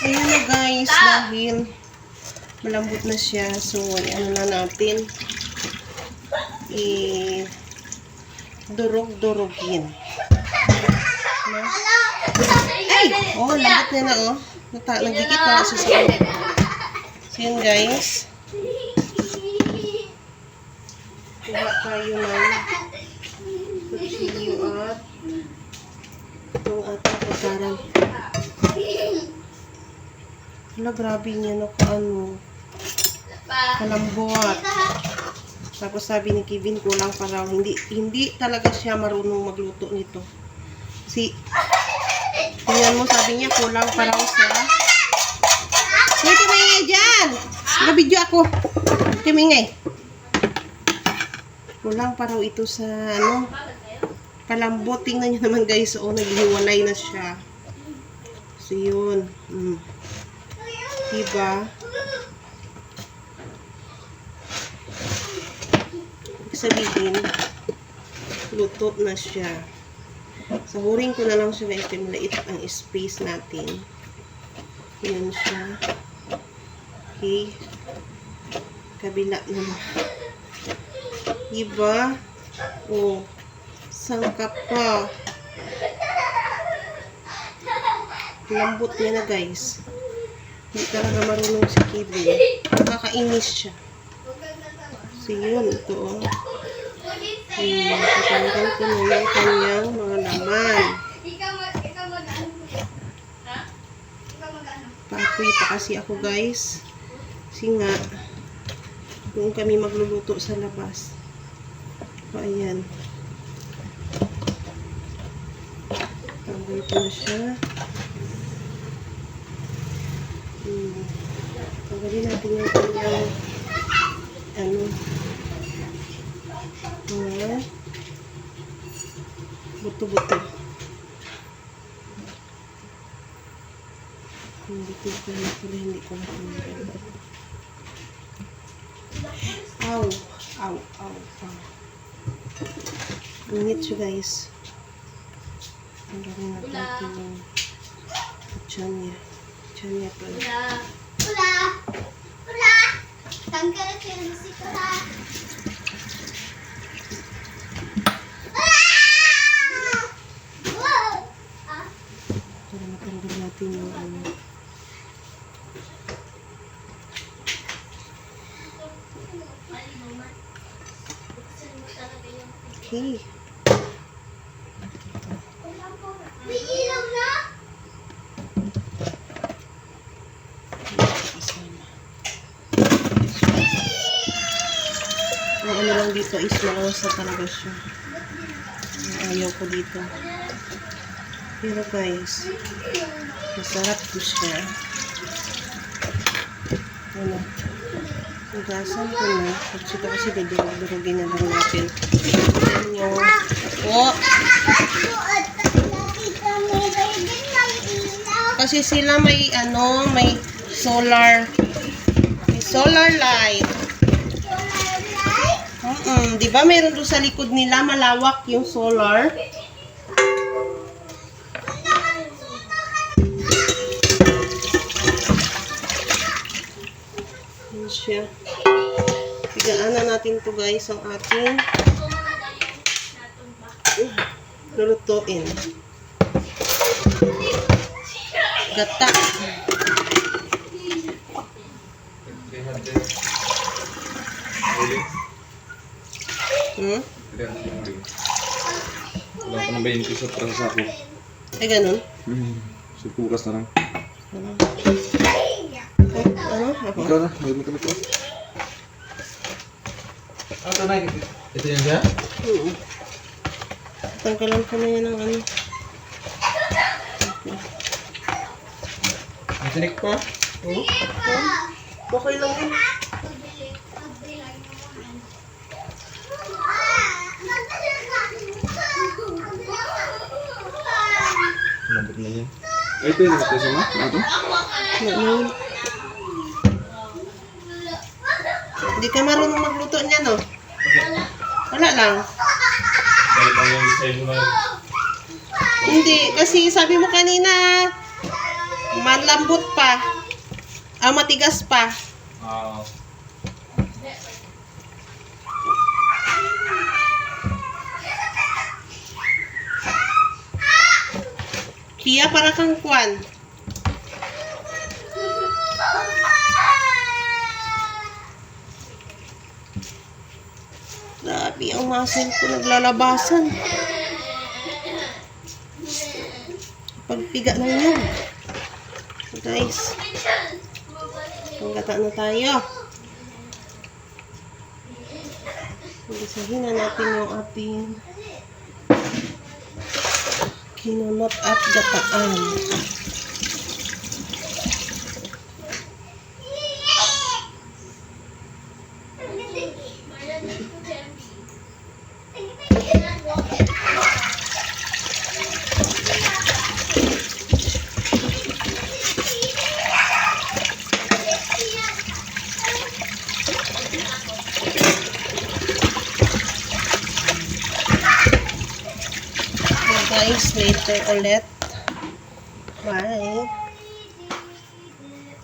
Ayan na guys, dahil malambot na siya. So, ano na natin, durog-durogin. Ay! Oh, lambot niya na oh. Nagdikit na siya sa kanya. So, yun guys. Kuha tayo ng kutsilyo at itong ating pagkaral. Wala, grabe niya no, ano, kalambot. Tapos sabi ni Kevin, kulang pa raw. Hindi talaga siya marunong magluto nito. Tingnan mo, sabi niya, kulang pa raw sa... May tumingay dyan! Nag-video ako. Tumingay. Kulang pa raw ito sa, ano, kalambot. Tingnan niyo naman guys, oh, naghiwalay na siya. So, yun. Diba? Ibig sabihin, lutot na siya. Sahurin ko na lang siya guys, maliit ang space natin. Yan siya. Okay. Kabila naman. Diba? Oh. Sangkap pa. Lambot niya na guys. Hindi talaga marunong si Kevin. Nakakainis siya. So yun, ito oh. Tatanggal ko na yung kanyang mga laman. Paapoy pa kasi ako guys. Kasi nga, doon kami magluluto sa labas. So ayan. Tanggal ko na siya. Tanggalin natin yung kanyang ano, mga buto-buto. Hindi ko na tanggal. Ow! Ow! Ow! Ow! Init siya guys. Tanggalin natin yung tiyan niya. Tiyan niya pala. Ula! Tanggal ko yung musika ha! Para matanggal natin yung ano. Okay. May ilaw na? Ang ano lang dito is malawasa talaga siya. Ayaw ko dito. Pero guys, masarap po siya. Ano? Ugasan ko na. Ito kasi dudurugin na lang natin. Ayan yung... Oh! Kasi sila may ano, may solar light. Di ba mayroon doon sa likod nila malawak yung solar? Yan siya. Pigaan na natin to guys ang ating lulutuin. Gata. Wala ko na 20 sa prasa ko. Ay, ganun? So, pukas na lang. Ano? Ako? Ikaw na, mayroon ka na ito. Ito na, ito yan siya? Tanggalan ko na yan ng ano. Matinik pa? Oo. Okay lang yun. Lambot na yan. Ay, ito yung ito sama? Ito? Hindi ka marunong magluto niya, no? Wala lang. Hindi, kasi sabi mo kanina, malambot pa. Matigas pa. Kia para kang kwan. Grabe ang muscle ko naglalabasan. Pagpiga ng nyug. Guys. Panggata na tayo. Isahin na natin yung ating kinunot at gataan. Guys, later ulit. Bye.